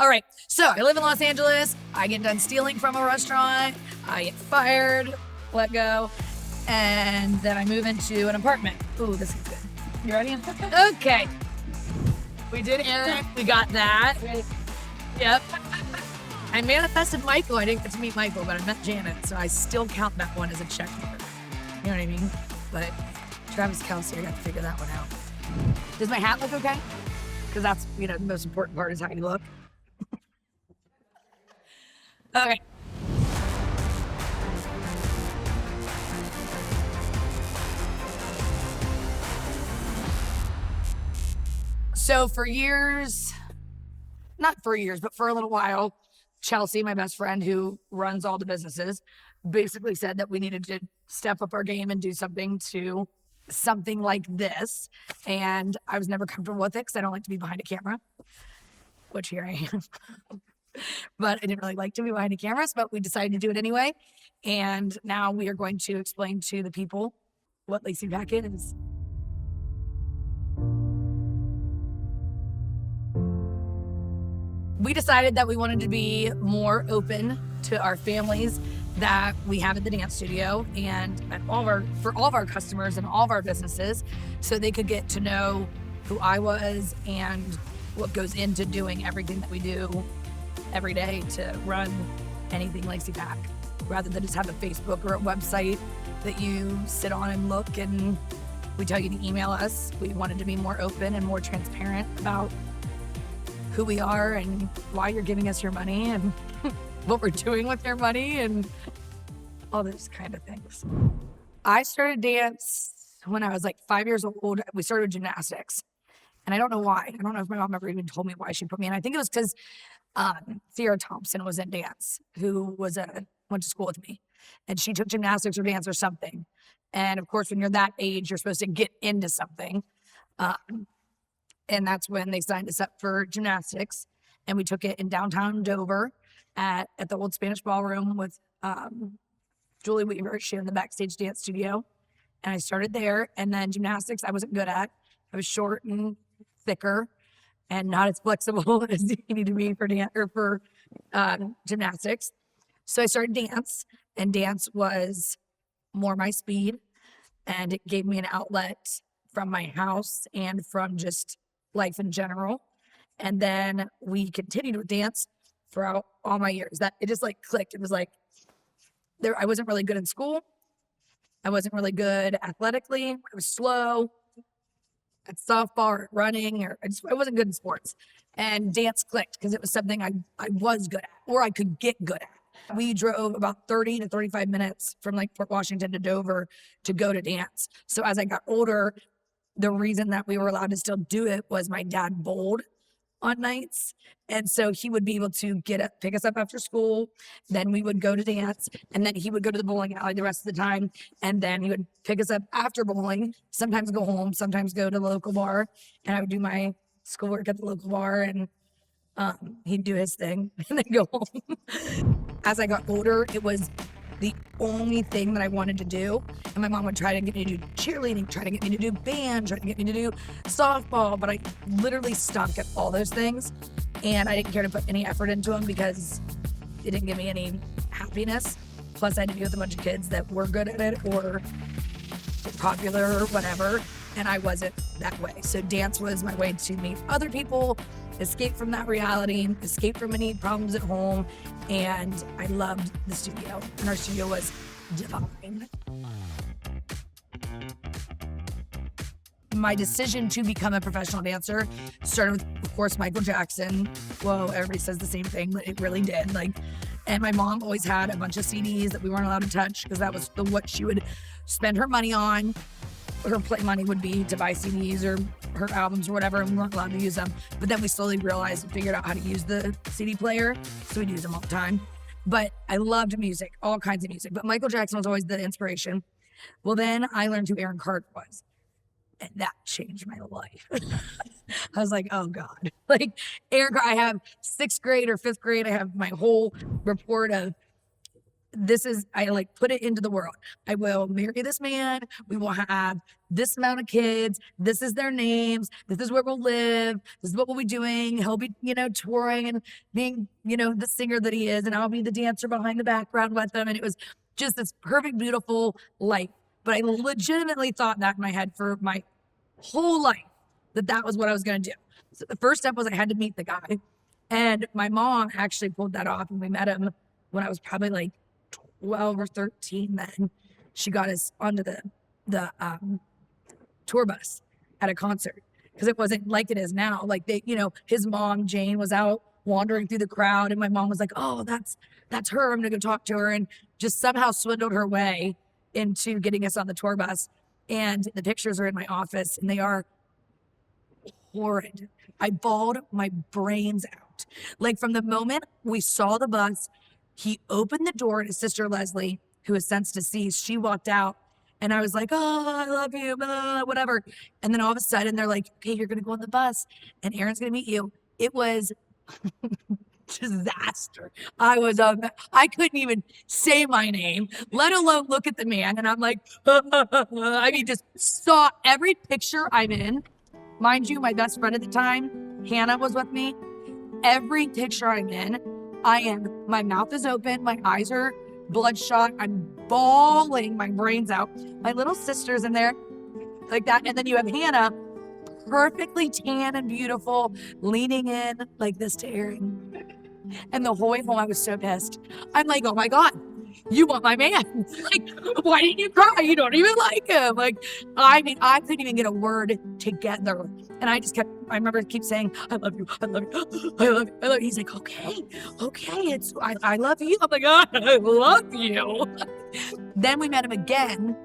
All right, so I live in Los Angeles. I get done stealing from a restaurant. I get fired, let go, and then I move into an apartment. Ooh, this is good. You ready? Okay. We did Eric. We got that. Yep. I manifested Michael. I didn't get to meet Michael, but I met Janet, so I still count that one as a check mark. You know what I mean? But Travis Kelce, I got to figure that one out. Does my hat look okay? Because that's, the most important part is how you look. Okay. So for years, not for years, but for a little while, Chelsea, my best friend who runs all the businesses, basically said that we needed to step up our game and do something like this. And I was never comfortable with it because I don't like to be behind a camera, which here I am. But I didn't really like to be behind the cameras, but we decided to do it anyway. And now we are going to explain to the people what Lacey PAC is. We decided that we wanted to be more open to our families that we have at the dance studio and for all of our customers and all of our businesses, so they could get to know who I was and what goes into doing everything that we do every day to run anything Lacey PAC, rather than just have a Facebook or a website that you sit on and look and we tell you to email us. We wanted to be more open and more transparent about who we are and why you're giving us your money and what we're doing with your money and all those kind of things. I started dance when I was like 5 years old. We started with gymnastics. And I don't know why. I don't know if my mom ever even told me why she put me in. I think it was because Sierra Thompson was in dance, who went to school with me. And she took gymnastics or dance or something. And of course, when you're that age, you're supposed to get into something. And that's when they signed us up for gymnastics. And we took it in downtown Dover at the old Spanish Ballroom with Julie Weaver. She had the backstage dance studio. And I started there. And then gymnastics, I wasn't good at. I was short and thicker and not as flexible as you need to be for gymnastics. So I started dance, and dance was more my speed. And it gave me an outlet from my house and from just life in general. And then we continued with dance throughout all my years. That it just like clicked. It was like I wasn't really good in school. I wasn't really good athletically. I was slow at softball or running, or I wasn't good in sports. And dance clicked because it was something I was good at, or I could get good at. We drove about 30 to 35 minutes from like Port Washington to Dover to go to dance. So as I got older, the reason that we were allowed to still do it was my dad bowled on nights. And so he would be able to pick us up after school. Then we would go to dance, and then he would go to the bowling alley the rest of the time. And then he would pick us up after bowling, sometimes go home, sometimes go to the local bar. And I would do my schoolwork at the local bar, and he'd do his thing and then go home. As I got older, it was the only thing that I wanted to do. And my mom would try to get me to do cheerleading, try to get me to do band, try to get me to do softball, but I literally stunk at all those things. And I didn't care to put any effort into them because it didn't give me any happiness. Plus I had to be with a bunch of kids that were good at it or popular or whatever. And I wasn't that way. So dance was my way to meet other people, escape from that reality, escape from any problems at home. And I loved the studio, and our studio was divine. My decision to become a professional dancer started with, of course, Michael Jackson. Whoa, everybody says the same thing, but it really did. And my mom always had a bunch of CDs that we weren't allowed to touch because that was what she would spend her money on. Her play money would be to buy CDs or her albums or whatever, and we weren't allowed to use them. But then we slowly realized and figured out how to use the CD player, so we'd use them all the time. But I loved music, all kinds of music. But Michael Jackson was always the inspiration. Well, then I learned who Aaron Carter was, and that changed my life. I was like, oh God. Aaron Carter, I have 6th grade or 5th grade, I have my whole report of I like put it into the world. I will marry this man. We will have this amount of kids. This is their names. This is where we'll live. This is what we'll be doing. He'll be, touring and being, the singer that he is. And I'll be the dancer behind the background with them. And it was just this perfect, beautiful life. But I legitimately thought that in my head for my whole life, that was what I was going to do. So the first step was I had to meet the guy. And my mom actually pulled that off, and we met him when I was probably like 12 or 13 then. She got us onto the tour bus at a concert, because it wasn't like it is now. Like his mom, Jane, was out wandering through the crowd, and my mom was like, oh, that's her. I'm going to go talk to her, and just somehow swindled her way into getting us on the tour bus. And the pictures are in my office, and they are horrid. I bawled my brains out. Like, from the moment we saw the bus, he opened the door, and his sister Leslie, who is sense deceased, she walked out, and I was like, oh, I love you, blah, whatever. And then all of a sudden they're like, okay, you're gonna go on the bus and Aaron's gonna meet you. It was disaster. I couldn't even say my name, let alone look at the man. And I'm like, I mean, just saw every picture I'm in. Mind you, my best friend at the time, Hannah, was with me. Every picture I'm in, my mouth is open, my eyes are bloodshot, I'm bawling my brains out. My little sister's in there like that. And then you have Hannah, perfectly tan and beautiful, leaning in like this to Aaron. And the whole way home, I was so pissed. I'm like, oh my God, you want my man. Like, why didn't you cry? You don't even like him. Like, I mean, I couldn't even get a word together. And I remember keep saying, I love you, I love you, I love you, I love you. He's like, okay, I love you. I'm like, oh, I love you. Then we met him again.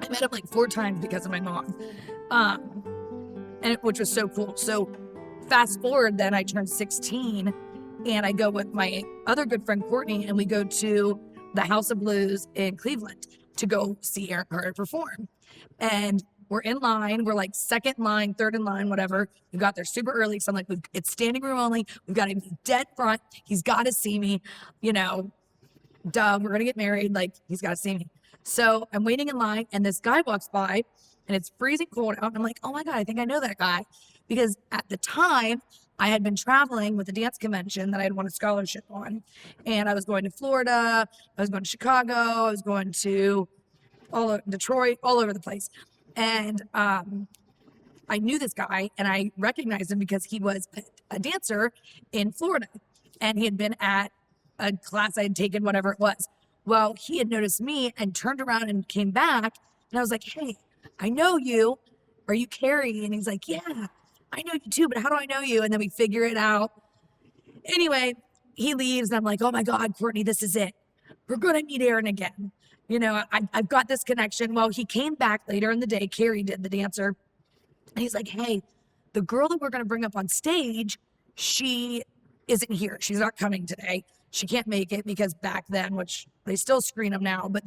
I met him like 4 times because of my mom. Which was so cool. So fast forward, then I turned 16 and I go with my other good friend, Courtney, and we go to the House of Blues in Cleveland to go see Aaron Carter perform. And we're in line. We're like second in line, third in line, whatever. We got there super early. So I'm like, it's standing room only. We've got to be dead front. He's got to see me, duh, we're going to get married. Like, he's got to see me. So I'm waiting in line, and this guy walks by, and it's freezing cold out. And I'm like, oh my God, I think I know that guy. Because at the time, I had been traveling with a dance convention that I had won a scholarship on. And I was going to Florida, I was going to Chicago, I was going to Detroit, all over the place. And I knew this guy, and I recognized him because he was a dancer in Florida. And he had been at a class I had taken, whatever it was. Well, he had noticed me and turned around and came back. And I was like, hey, I know you. Are you Carrie? And he's like, yeah, I know you too, but how do I know you? And then we figure it out. Anyway, he leaves. And I'm like, oh my God, Courtney, this is it. We're going to meet Aaron again. I've got this connection. Well, he came back later in the day. Carrie did, the dancer. And he's like, hey, the girl that we're going to bring up on stage, she isn't here. She's not coming today. She can't make it because back then, which they still screen them now, but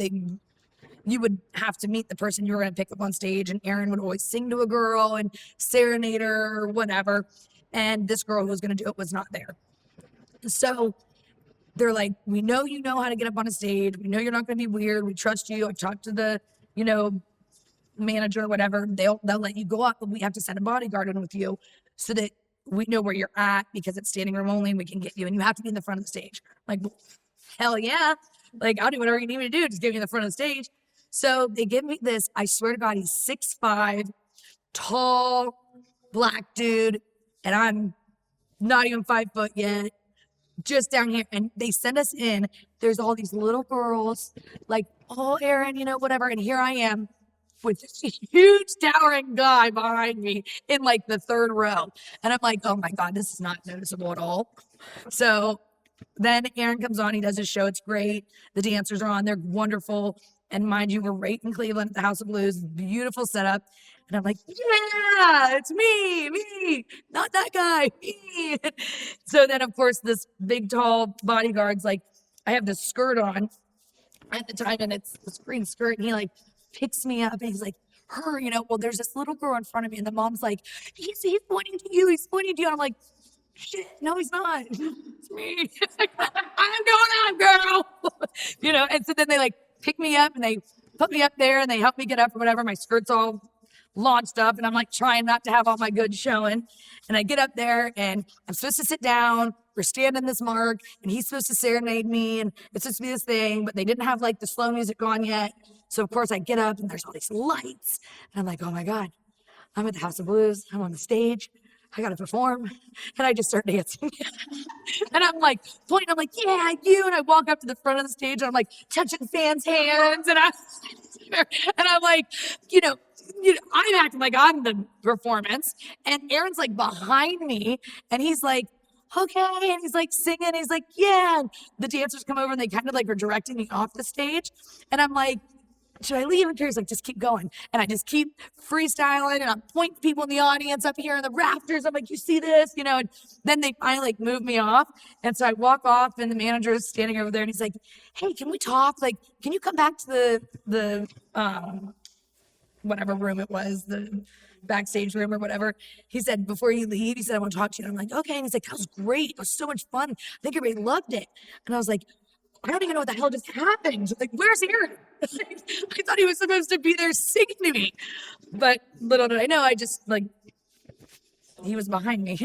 you would have to meet the person you were going to pick up on stage, and Aaron would always sing to a girl and serenade her or whatever. And this girl who was going to do it was not there. So they're like, we know you know how to get up on a stage. We know you're not going to be weird. We trust you. I've talked to the, manager or whatever. They'll let you go up, but we have to send a bodyguard in with you so that we know where you're at, because it's standing room only and we can get you, and you have to be in the front of the stage. Like, hell yeah. Like, I'll do whatever you need me to do. Just get me in the front of the stage. So they give me this, I swear to God, he's 6'5", tall, black dude, and I'm not even 5 foot yet, just down here. And they send us in. There's all these little girls, like, oh, Aaron, whatever. And here I am with this huge towering guy behind me in like the 3rd row. And I'm like, oh my God, this is not noticeable at all. So then Aaron comes on, he does his show. It's great. The dancers are on, they're wonderful. And mind you, we're right in Cleveland at the House of Blues, beautiful setup. And I'm like, yeah, it's me, not that guy, me. So then, of course, this big, tall bodyguard's like, I have this skirt on at the time, and it's this green skirt, and he like picks me up, and he's like, her, well, there's this little girl in front of me, and the mom's like, he's pointing to you, And I'm like, shit, no, he's not. It's me. I'm going on, girl. And so then they like pick me up and they put me up there and they help me get up or whatever. My skirt's all launched up and I'm like trying not to have all my goods showing. And I get up there and I'm supposed to sit down. We're standing this mark and he's supposed to serenade me and it's supposed to be this thing, but they didn't have like the slow music on yet. So of course I get up and there's all these lights and I'm like, oh my God, I'm at the House of Blues. I'm on the stage. I got to perform. And I just start dancing. And I'm like pointing, I'm like, yeah, you. And I walk up to the front of the stage and I'm like touching fans' hands. And I'm like, I'm acting like I'm the performance. And Aaron's like behind me and he's like, okay. And he's like singing. He's like, yeah. And the dancers come over and they kind of like were directing me off the stage. And I'm like, should I leave? And Carrie's like, just keep going. And I just keep freestyling and I'm pointing to people in the audience up here in the rafters. I'm like, you see this? And then they finally like move me off. And so I walk off and the manager is standing over there and he's like, hey, can we talk? Like, can you come back to the whatever room it was, the backstage room or whatever. He said, before you leave, he said, I want to talk to you. And I'm like, okay. And he's like, that was great. It was so much fun. I think everybody loved it. And I was like, I don't even know what the hell just happened. Like, where's Aaron? I thought he was supposed to be there singing to me. But little did I know, he was behind me.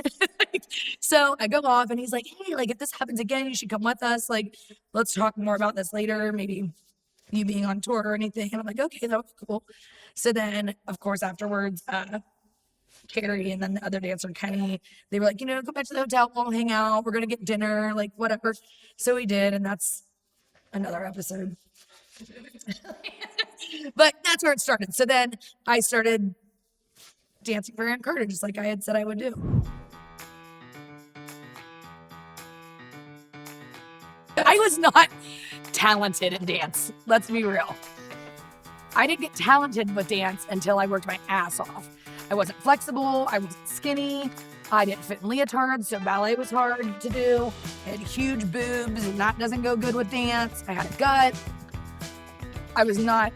So I go off and he's like, hey, like if this happens again, you should come with us. Like, let's talk more about this later. Maybe you being on tour or anything. And I'm like, okay, that was cool. So then, of course, afterwards, Carrie and then the other dancer, Kenny, they were like, go back to the hotel, we'll hang out, we're going to get dinner, like whatever. So we did, and that's another episode. But that's where it started. So then I started dancing for Aaron Carter, just like I had said I would do. I was not talented in dance, let's be real. I didn't get talented with dance until I worked my ass off. I wasn't flexible, I wasn't skinny, I didn't fit in leotards, so ballet was hard to do. I had huge boobs, and that doesn't go good with dance. I had a gut. I was not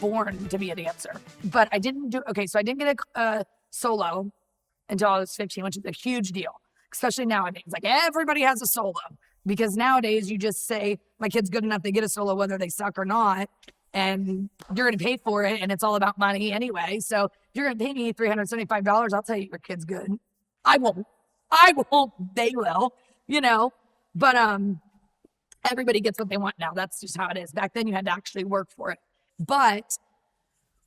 born to be a dancer, but I didn't get a solo until I was 15, which is a huge deal, especially nowadays. Like everybody has a solo because nowadays you just say, my kid's good enough, they get a solo whether they suck or not. And you're going to pay for it, and it's all about money anyway. So if you're going to pay me $375, I'll tell you your kid's good. I won't. They will, But everybody gets what they want now. That's just how it is. Back then, you had to actually work for it. But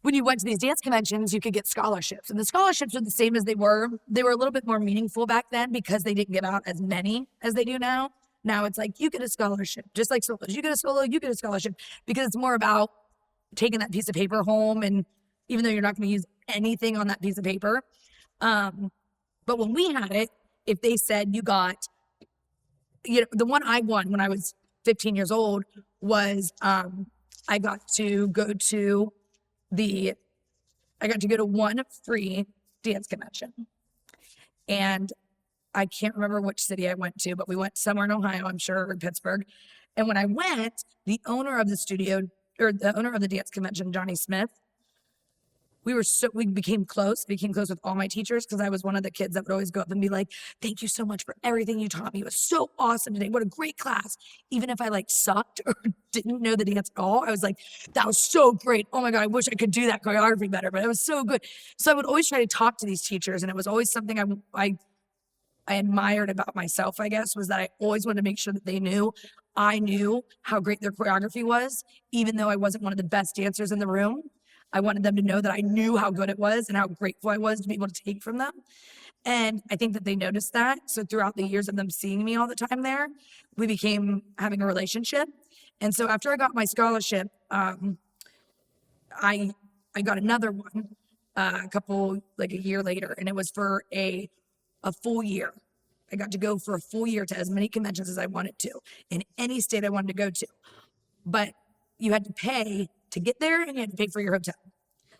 when you went to these dance conventions, you could get scholarships. And the scholarships are the same as they were. They were a little bit more meaningful back then because they didn't give out as many as they do now. Now it's like, you get a scholarship, just like solos. You get a solo, you get a scholarship, because it's more about taking that piece of paper home. And even though you're not going to use anything on that piece of paper. But when we had it, if they said you got, the one I won when I was 15 years old was, I got to go to one free dance convention. And I can't remember which city I went to, but we went somewhere in Ohio, I'm sure, or Pittsburgh. And when I went, the owner of the studio, or the owner of the dance convention, Johnny Smith, we became close with all my teachers because I was one of the kids that would always go up and be like, thank you so much for everything you taught me. It was so awesome today. What a great class. Even if I sucked or didn't know the dance at all, I was like, that was so great. Oh my God, I wish I could do that choreography better, but it was so good. So I would always try to talk to these teachers, and it was always something I admired about myself, I guess, was that I always wanted to make sure that they knew I knew how great their choreography was, even though I wasn't one of the best dancers in the room. I wanted them to know that I knew how good it was and how grateful I was to be able to take from them. And I think that they noticed that. So throughout the years of them seeing me all the time there, we became having a relationship. And so after I got my scholarship, I got another one a year later, and it was for a full year. I got to go for a full year to as many conventions as I wanted to in any state I wanted to go to. But you had to pay to get there, and you had to pay for your hotel.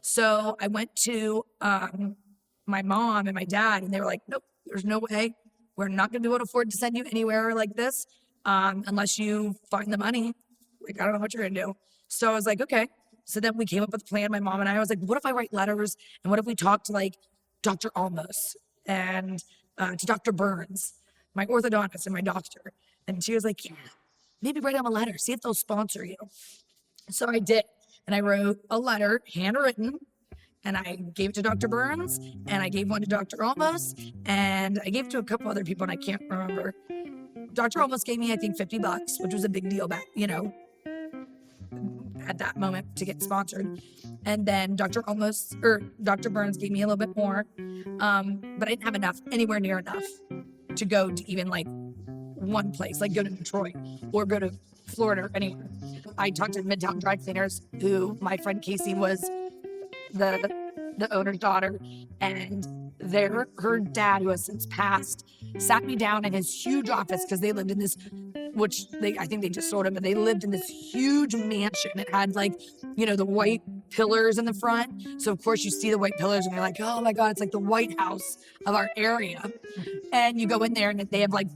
So I went to my mom and my dad, and they were like, nope, there's no way. We're not going to be able to afford to send you anywhere like this unless you find the money. I don't know what you're going to do. So I was like, okay. So then we came up with a plan, my mom and I was like, what if I write letters, and what if we talk to Dr. Almos and to Dr. Burns, my orthodontist and my doctor? And she was like, yeah. maybe write them a letter, see if they'll sponsor you. So I did. And I wrote a letter, handwritten, and I gave it to Dr. Burns, and I gave one to Dr. Almost, and I gave it to a couple other people, and I can't remember. Dr. Almost gave me, I think, $50, which was a big deal back, at that moment to get sponsored. And then Dr. Burns gave me a little bit more, but I didn't have anywhere near enough to go to even like one place, like go to Detroit or go to Florida or anywhere. I talked to Midtown Dry Cleaners, who my friend Casey was the owner's daughter, and her dad, who has since passed, sat me down in his huge office, because they lived in this, I think they just sold it, but they lived in this huge mansion. It had like, the white pillars in the front. So of course you see the white pillars and you're like, oh my God, it's like the White House of our area. And you go in there and they have like,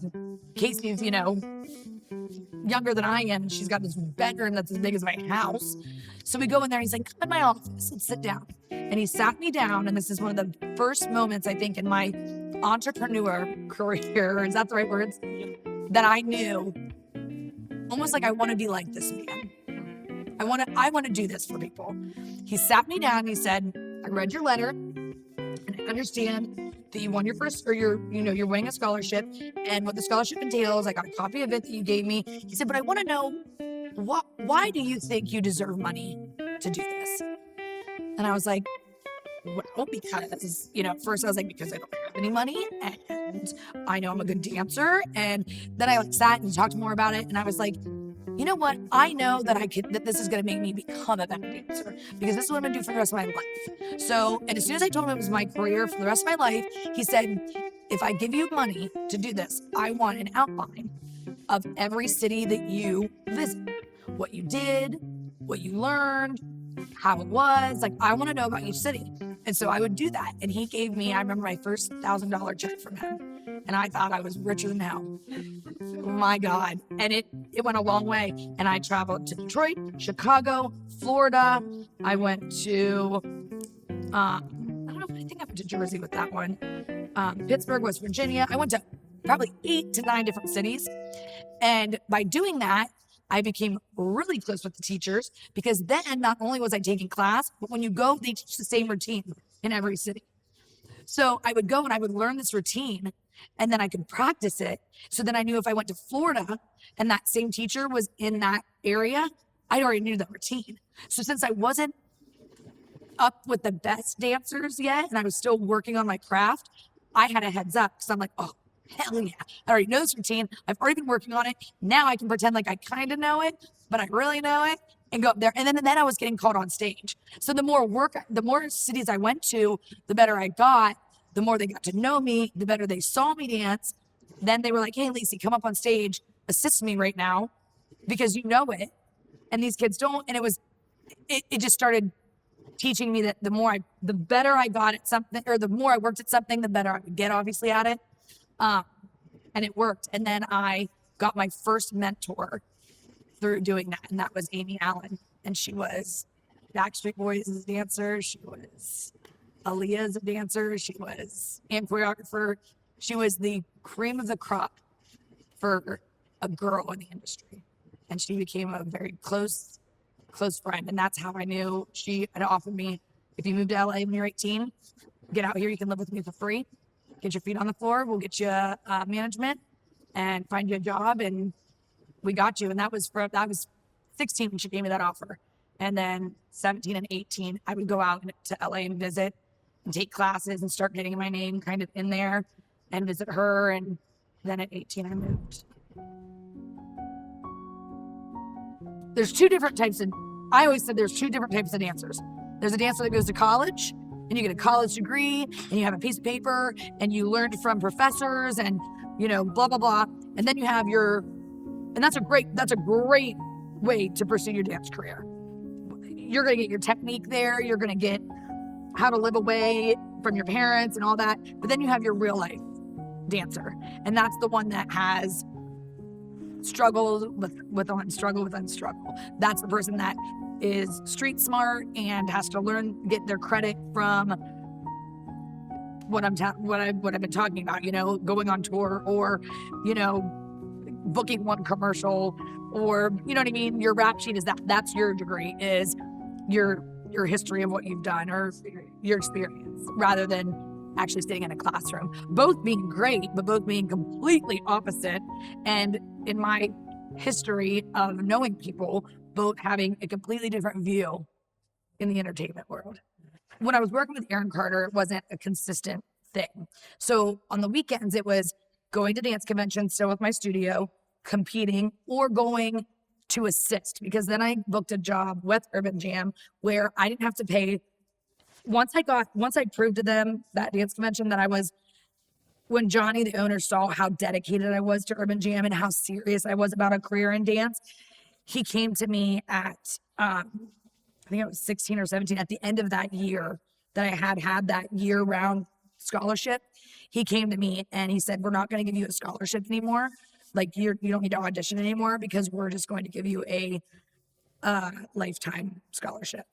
Casey's, younger than I am, and she's got this bedroom that's as big as my house. So we go in there, and he's like, come in my office, let's sit down. And he sat me down, and this is one of the first moments, I think, in my entrepreneur career, is that the right words? That I knew, almost like, I want to be like this man. I want to do this for people. He sat me down, and he said, I read your letter, and I understand that you won your first, or you're winning a scholarship, and what the scholarship entails. I got a copy of it that you gave me. He said, but I want to know, why do you think you deserve money to do this? And I was like, well, because, at first I was like, because I don't have any money, and I know I'm a good dancer. And then I sat and talked more about it, and I was like, you know what? I know that this is going to make me become a better dancer, because this is what I'm going to do for the rest of my life. So, and as soon as I told him it was my career for the rest of my life, he said, if I give you money to do this, I want an outline of every city that you visit, what you did, what you learned, how it was. Like, I want to know about each city. And so I would do that. And he gave me, I remember my first $1,000 check from him. And I thought I was richer than hell. Oh my God. And it went a long way. And I traveled to Detroit, Chicago, Florida. I went to, I think I went to Jersey with that one. Pittsburgh, West Virginia. I went to probably 8 to 9 different cities. And by doing that, I became really close with the teachers, because then not only was I taking class, but when you go, they teach the same routine in every city. So I would go and I would learn this routine, and then I could practice it. So then I knew if I went to Florida and that same teacher was in that area, I already knew the routine. So since I wasn't up with the best dancers yet, and I was still working on my craft, I had a heads up, because I'm like, oh, hell yeah, I already know this routine. I've already been working on it. Now I can pretend like I kind of know it, but I really know it, and go up there. And then I was getting called on stage. So the more cities I went to, the better I got, the more they got to know me, the better they saw me dance. Then they were like, hey, Lacey, come up on stage, assist me right now, because you know it. And these kids don't. And it just started teaching me that the better I got at something, or the more I worked at something, the better I would get, obviously, at it. And it worked. And then I got my first mentor through doing that. And that was Amy Allen. And she was Backstreet Boys as a dancer. She was Aaliyah as a dancer. She was and choreographer. She was the cream of the crop for a girl in the industry. And she became a very close friend. And that's how I knew. She had offered me, if you move to LA when you're 18, get out here, you can live with me for free. Get your feet on the floor. We'll get you management and find you a job. And we got you. And that was 16 when she gave me that offer. And then 17 and 18, I would go out to LA and visit and take classes and start getting my name kind of in there and visit her. And then at 18, I moved. There's two different types of, I always said there's two different types of dancers. There's a dancer that goes to college, and you get a college degree, and you have a piece of paper, and you learned from professors, and blah blah blah. And then you have and that's a great way to pursue your dance career. You're gonna get your technique there. You're gonna get how to live away from your parents and all that. But then you have your real life dancer, and that's the one that has struggled with unstruggle. That's the person that is street smart and has to get their credit from what I've been talking about, going on tour, or booking one commercial, or you know what I mean? Your rap sheet is that's your degree, is your history of what you've done or your experience, rather than actually sitting in a classroom. Both being great, but both being completely opposite. And in my history of knowing people, both having a completely different view in the entertainment world. When I was working with Aaron Carter, it wasn't a consistent thing. So on the weekends, it was going to dance conventions, still with my studio, competing, or going to assist, because then I booked a job with Urban Jam where I didn't have to pay. Once I proved to them that dance convention that I was, when Johnny, the owner, saw how dedicated I was to Urban Jam and how serious I was about a career in dance, he came to me at, I think I was 16 or 17, at the end of that year that I had that year-round scholarship. He came to me and he said, we're not going to give you a scholarship anymore. Like, you don't need to audition anymore, because we're just going to give you a lifetime scholarship.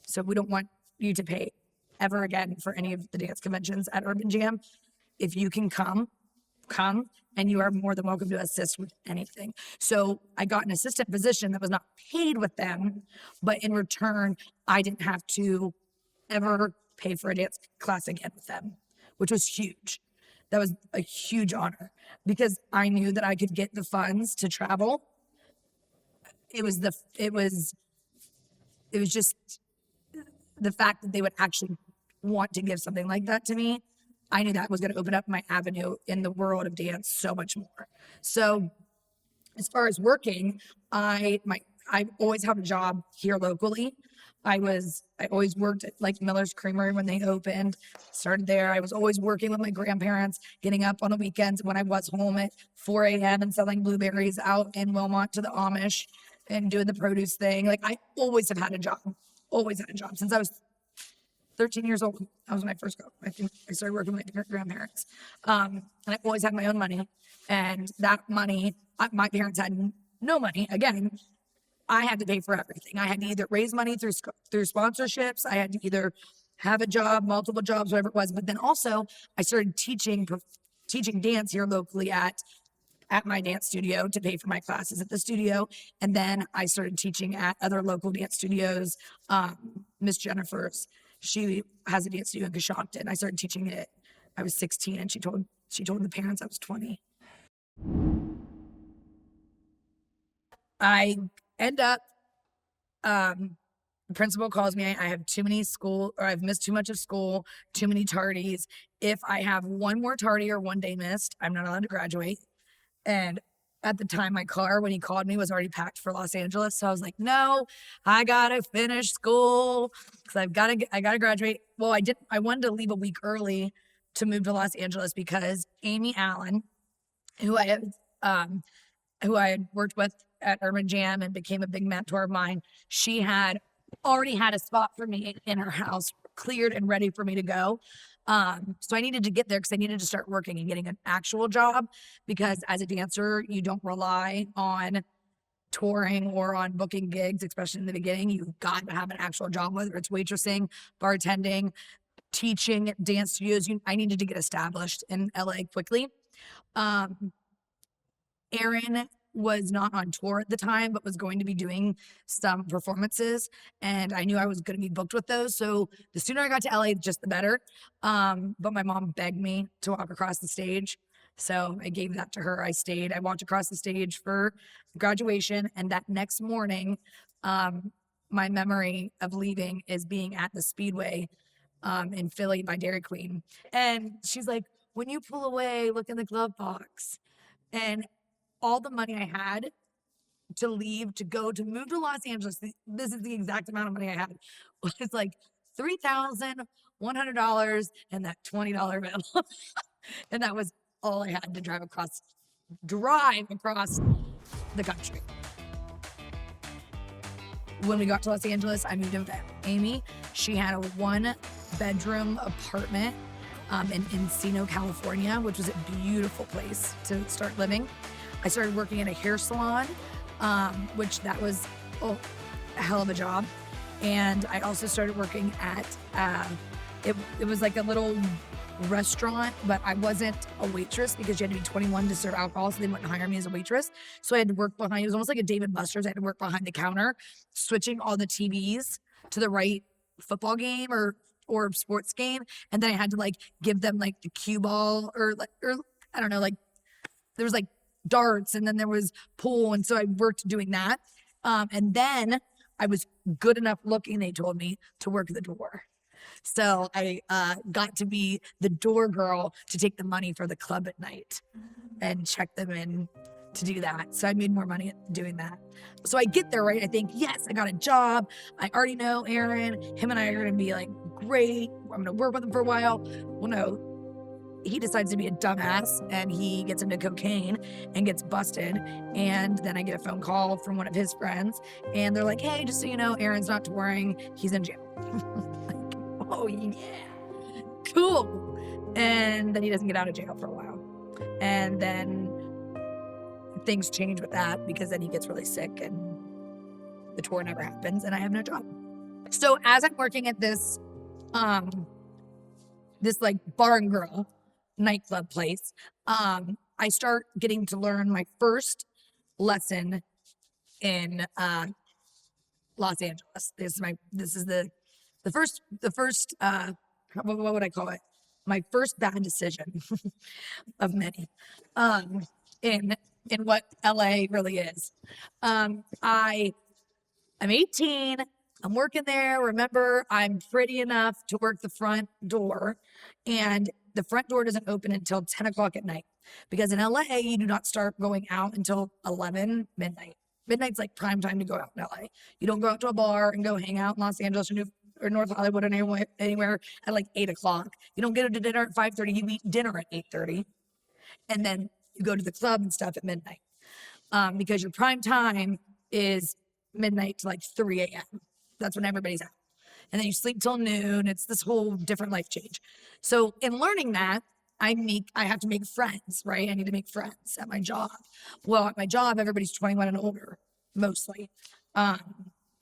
So we don't want you to pay ever again for any of the dance conventions at Urban Jam. If you can come, and you are more than welcome to assist with anything. So I got an assistant position that was not paid with them, but in return, I didn't have to ever pay for a dance class again with them, which was huge. That was a huge honor, because I knew that I could get the funds to travel. It was just the fact that they would actually want to give something like that to me. I knew that was going to open up my avenue in the world of dance so much more. So as far as working, I always had a job here locally. I always worked at like Miller's Creamery when they opened, started there. I was always working with my grandparents, getting up on the weekends when I was home at 4 a.m. and selling blueberries out in Wilmot to the Amish and doing the produce thing. Like, I always have had a job, since I was 13 years old. That was when I first got, I think I started working with my grandparents. And I always had my own money, and that money, my parents had no money. Again, I had to pay for everything. I had to either raise money through sponsorships. I had to either have a job, multiple jobs, whatever it was. But then also I started teaching dance here locally at my dance studio to pay for my classes at the studio. And then I started teaching at other local dance studios. Miss Jennifer's, she has a dance studio in Coshocton. I started teaching it. I was 16, and she told the parents I was 20. I end up, the principal calls me. I have too many school, or I've missed too much of school, too many tardies. If I have one more tardy or one day missed, I'm not allowed to graduate. And at the time, my car, when he called me, was already packed for Los Angeles. So I was like, no, I gotta finish school because I gotta graduate. Well, I wanted to leave a week early to move to Los Angeles because Amy Allen, who I had worked with at Urban Jam and became a big mentor of mine, she had already had a spot for me in her house cleared and ready for me to go. So I needed to get there because I needed to start working and getting an actual job, because as a dancer, you don't rely on touring or on booking gigs, especially in the beginning. You've got to have an actual job, whether it's waitressing, bartending, teaching, dance studios. I needed to get established in LA quickly. Aaron was not on tour at the time, but was going to be doing some performances, and I knew I was going to be booked with those. So the sooner I got to LA, just the better. But my mom begged me to walk across the stage, so I gave that to her. I stayed. I walked across the stage for graduation, and that next morning, my memory of leaving is being at the Speedway in Philly by Dairy Queen, and she's like, "When you pull away, look in the glove box." And all the money I had to leave, to move to Los Angeles, this is the exact amount of money I had, was like $3,100 and that $20 bill. And that was all I had to drive across the country. When we got to Los Angeles, I moved in with Amy. She had a 1-bedroom apartment in Encino, California, which was a beautiful place to start living. I started working in a hair salon, which that was a hell of a job. And I also started working at, it was like a little restaurant, but I wasn't a waitress because you had to be 21 to serve alcohol, so they wouldn't hire me as a waitress. So I had to work behind, it was almost like a Dave & Buster's. I had to work behind the counter, switching all the TVs to the right football game or sports game. And then I had to like give them like the cue ball or I don't know, like there was like darts and then there was pool. And so I worked doing that. And then I was good enough looking, they told me, to work the door. So I got to be the door girl to take the money for the club at night and check them in to do that. So I made more money doing that. So I get there, right? I think, yes, I got a job. I already know Aaron. Him and I are going to be like, great. I'm going to work with him for a while. Well, no. He decides to be a dumbass and he gets into cocaine and gets busted. And then I get a phone call from one of his friends and they're like, hey, just so you know, Aaron's not touring. He's in jail. Like, oh, yeah. Cool. And then he doesn't get out of jail for a while. And then things change with that because then he gets really sick and the tour never happens and I have no job. So as I'm working at this like bar and grill nightclub place, I start getting to learn my first lesson in Los Angeles. This is the first what would I call it? My first bad decision of many in what LA really is. I'm 18. I'm working there. Remember, I'm pretty enough to work the front door, and the front door doesn't open until 10 o'clock at night because in LA, you do not start going out until 11 midnight. Midnight's like prime time to go out in LA. You don't go out to a bar and go hang out in Los Angeles or North Hollywood or anywhere at like 8 o'clock. You don't get to dinner at 5:30. You eat dinner at 8:30. And then you go to the club and stuff at midnight because your prime time is midnight to like 3 a.m. That's when everybody's out. And then you sleep till noon. It's this whole different life change. So in learning that, I have to make friends, right? I need to make friends at my job. Well, at my job, everybody's 21 and older, mostly. And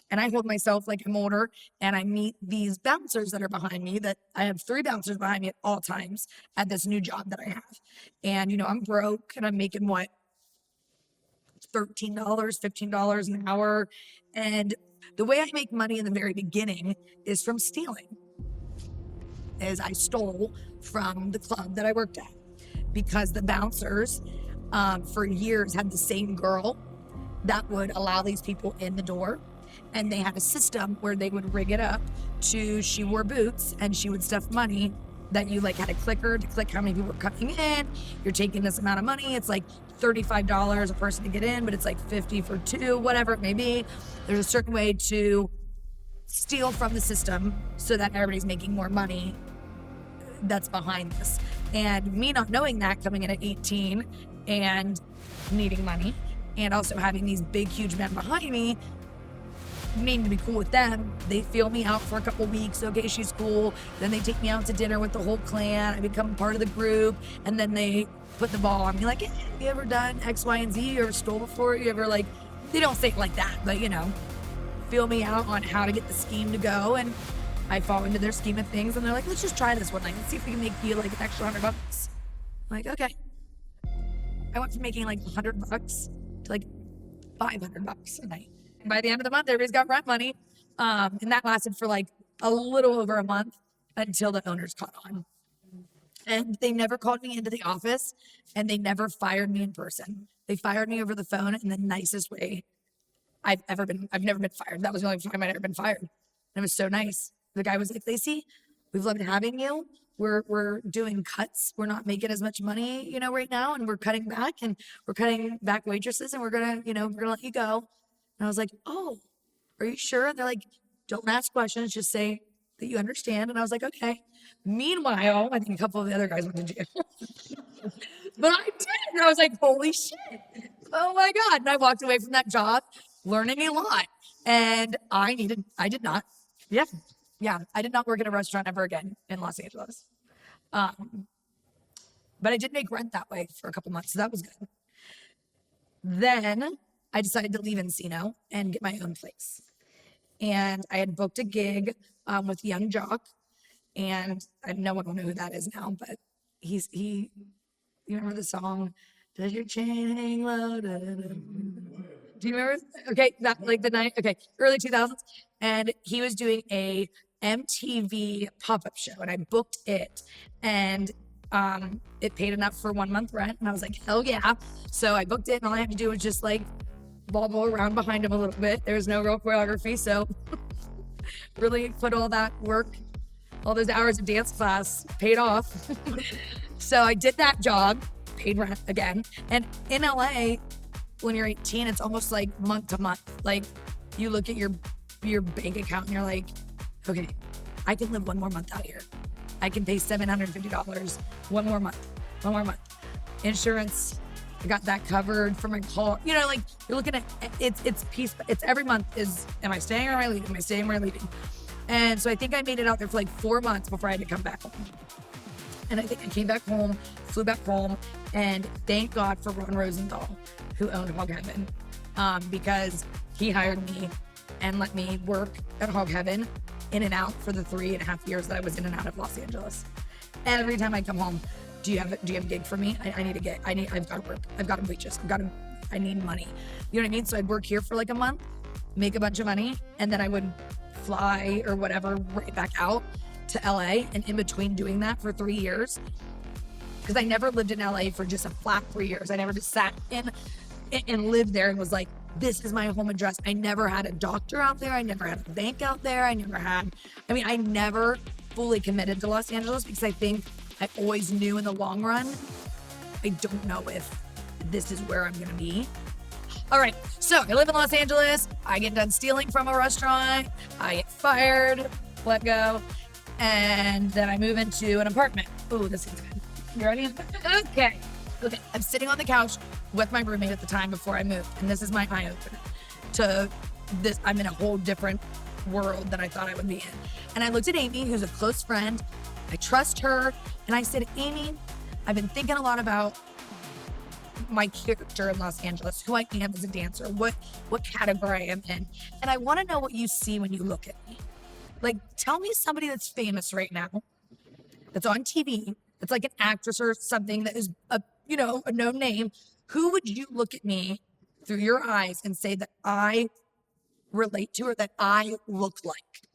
I hold myself like I'm older, and I meet these bouncers that are behind me. That I have 3 bouncers behind me at all times at this new job that I have. And, you know, I'm broke and I'm making what? $13, $15 an hour. And the way I make money in the very beginning is from stealing. Is I stole from the club that I worked at because the bouncers for years had the same girl that would allow these people in the door. And they had a system where they would rig it up to, she wore boots and she would stuff money that you like had a clicker to click how many people were coming in. You're taking this amount of money. It's like $35 a person to get in, but it's like 50 for 2, whatever it may be. There's a certain way to steal from the system so that everybody's making more money that's behind this. And me not knowing that, coming in at 18 and needing money and also having these big, huge men behind me, needing to be cool with them. They feel me out for a couple weeks. Okay, she's cool. Then they take me out to dinner with the whole clan. I become part of the group. And then they put the ball on me like, hey, have you ever done X, Y, and Z or stole before? You ever like, they don't say it like that, but you know, feel me out on how to get the scheme to go. And I fall into their scheme of things. And they're like, let's just try this one night. Let's see if we can make you like an extra $100. I'm like, okay. I went from making like $100 to like $500 a night. By the end of the month, everybody's got rent money. And that lasted for like a little over a month until the owners caught on. And they never called me into the office and they never fired me in person. They fired me over the phone in the nicest way I've never been fired. That was the only time I'd ever been fired. And it was so nice. The guy was like, Lacey, we've loved having you. We're doing cuts. We're not making as much money, you know, right now. And we're cutting back waitresses and we're gonna let you go. And I was like, oh, are you sure? And they're like, don't ask questions, just say that you understand. And I was like, okay. Meanwhile, I think a couple of the other guys went to jail. But I did. And I was like, holy shit. Oh my God. And I walked away from that job learning a lot. And I did not work in a restaurant ever again in Los Angeles. But I did make rent that way for a couple months. So that was good. Then I decided to leave Encino and get my own place. And I had booked a gig with Young Jock. And no one will know who that is now, but you remember the song, Does Your Chain Hang Low? Da, da, da. Do you remember? Okay, that like the night, okay, early 2000s. And he was doing a MTV pop-up show and I booked it. And it paid enough for 1 month rent. And I was like, hell yeah. So I booked it and all I had to do was just like bobble around behind him a little bit. There was no real choreography. So really put all that work, all those hours of dance class paid off. So I did that job, paid rent again. And in LA, when you're 18, it's almost like month to month. Like you look at your bank account and you're like, okay, I can live 1 more month out here. I can pay $750 1 more month. Insurance, I got that covered for my car. You know, like you're looking at it's piece. It's every month is, am I staying or am I leaving? Am I staying or am I leaving? And so I think I made it out there for like 4 months before I had to come back home. And I think I came back home, flew back home, and thank God for Ron Rosenthal, who owned Hog Heaven, because he hired me and let me work at Hog Heaven in and out for the 3.5 years that I was in and out of Los Angeles. Every time I come home, do you have a gig for me? I need a gig. I've got to work. I've got to wages. I need money. You know what I mean? So I'd work here for like a month, make a bunch of money, and then I would fly or whatever right back out to LA. And in between doing that for 3 years, because I never lived in LA for just a flat 3 years. I never just sat in and lived there and was like, this is my home address. I never had a doctor out there. I never had a bank out there. I never fully committed to Los Angeles because I think I always knew in the long run, I don't know if this is where I'm going to be. All right, so I live in Los Angeles. I get done stealing from a restaurant. I get fired, let go, and then I move into an apartment. Ooh, this is good. You ready? Okay. I'm sitting on the couch with my roommate at the time before I moved, and this is my eye opener to this. I'm in a whole different world than I thought I would be in. And I looked at Amy, who's a close friend. I trust her, and I said, Amy, I've been thinking a lot about my character in Los Angeles, who I am as a dancer, what category I am in. And I want to know what you see when you look at me. Like, tell me somebody that's famous right now, that's on TV, that's like an actress or something that is a known name. Who would you look at me through your eyes and say that I relate to or that I look like?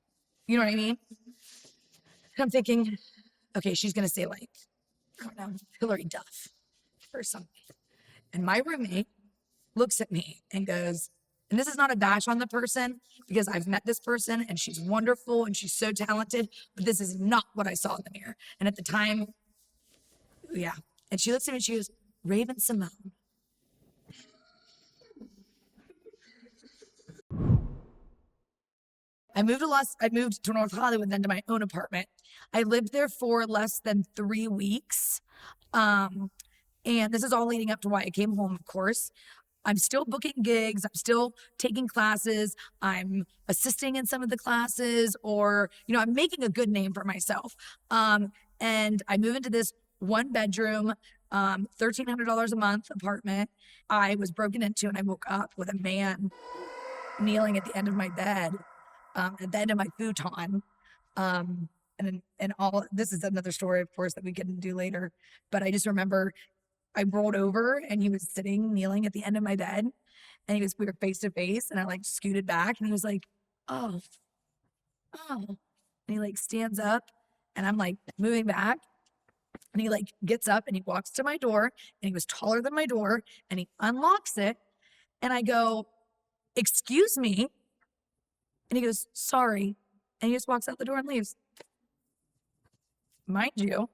You know what I mean? And I'm thinking, okay, she's going to say like, I don't know, Hillary Duff or something. And my roommate looks at me and goes, and this is not a bash on the person because I've met this person and she's wonderful and she's so talented, but this is not what I saw in the mirror. And at the time, yeah. And she looks at me and she goes, Raven Simone. I moved to North Hollywood, then to my own apartment. I lived there for less than 3 weeks. And this is all leading up to why I came home, of course. I'm still booking gigs. I'm still taking classes. I'm assisting in some of the classes, or, I'm making a good name for myself. And I move into this 1-bedroom, $1,300 a month apartment. I was broken into and I woke up with a man kneeling at the end of my bed, at the end of my futon. And all, this is another story, of course, that we can do later. But I just remember I rolled over and he was kneeling at the end of my bed, and we were face to face, and I like scooted back and he was like, oh. And he like stands up and I'm like moving back, and he like gets up and he walks to my door, and he was taller than my door, and he unlocks it, and I go, excuse me. And he goes, sorry. And he just walks out the door and leaves. Mind you,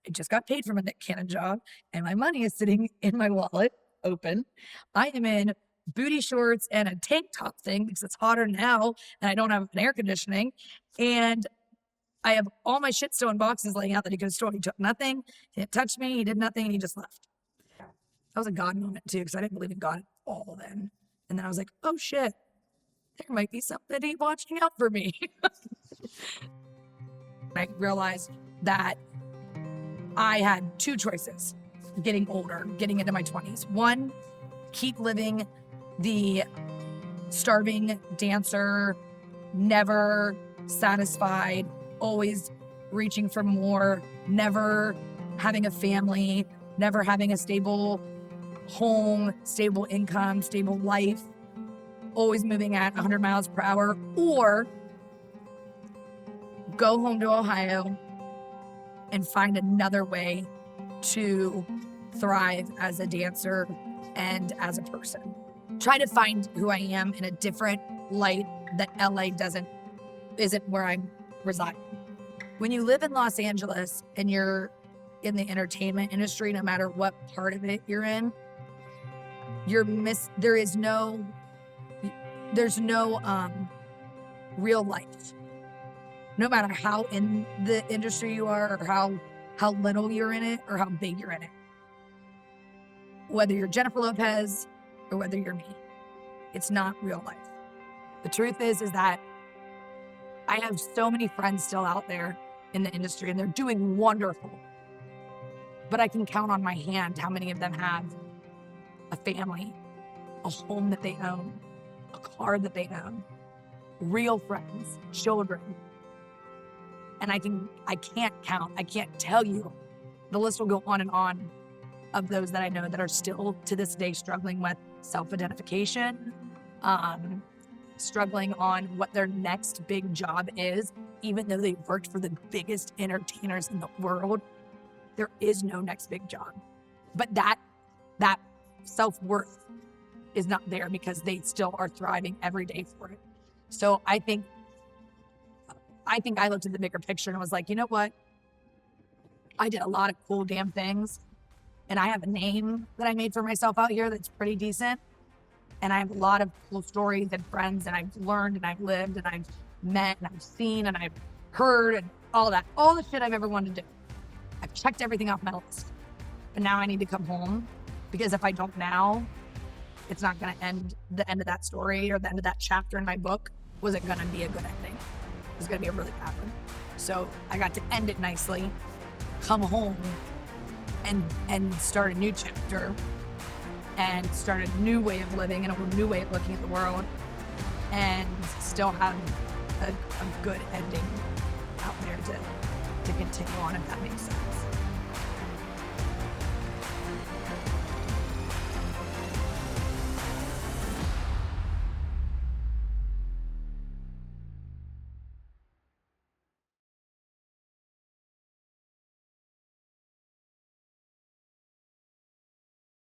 I just got paid from a Nick Cannon job, and my money is sitting in my wallet, open. I am in booty shorts and a tank top thing because it's hotter now, and I don't have an air conditioning. And I have all my shit still in boxes laying out that he could have stored. He took nothing. He didn't touch me. He did nothing. He just left. That was a God moment too, because I didn't believe in God at all then. And then I was like, oh shit, there might be somebody watching out for me. I realized that I had 2 choices getting older, getting into my 20s. One, keep living the starving dancer, never satisfied, always reaching for more, never having a family, never having a stable home, stable income, stable life, always moving at 100 miles per hour, or go home to Ohio and find another way to thrive as a dancer and as a person. Try to find who I am in a different light that LA isn't where I'm residing. When you live in Los Angeles and you're in the entertainment industry, no matter what part of it you're in, there's no real life. No matter how in the industry you are, or how little you're in it, or how big you're in it. Whether you're Jennifer Lopez or whether you're me, it's not real life. The truth is that I have so many friends still out there in the industry, and they're doing wonderful. But I can count on my hand how many of them have a family, a home that they own, a car that they own, real friends, children. And I can't count, I can't tell you. The list will go on and on of those that I know that are still to this day struggling with self-identification, struggling on what their next big job is, even though they've worked for the biggest entertainers in the world. There is no next big job. But that self-worth is not there because they still are thriving every day for it. So I think I looked at the bigger picture and was like, you know what? I did a lot of cool damn things, and I have a name that I made for myself out here that's pretty decent. And I have a lot of cool stories and friends, and I've learned and I've lived and I've met and I've seen and I've heard and all that, all the shit I've ever wanted to do. I've checked everything off my list. But now I need to come home, because if I don't now, it's not going to end. The end of that story or the end of that chapter in my book wasn't going to be a good ending. It was going to be a really bad one. So I got to end it nicely, come home, and start a new chapter, and start a new way of living and a new way of looking at the world, and still have a good ending out there to continue on, if that makes sense.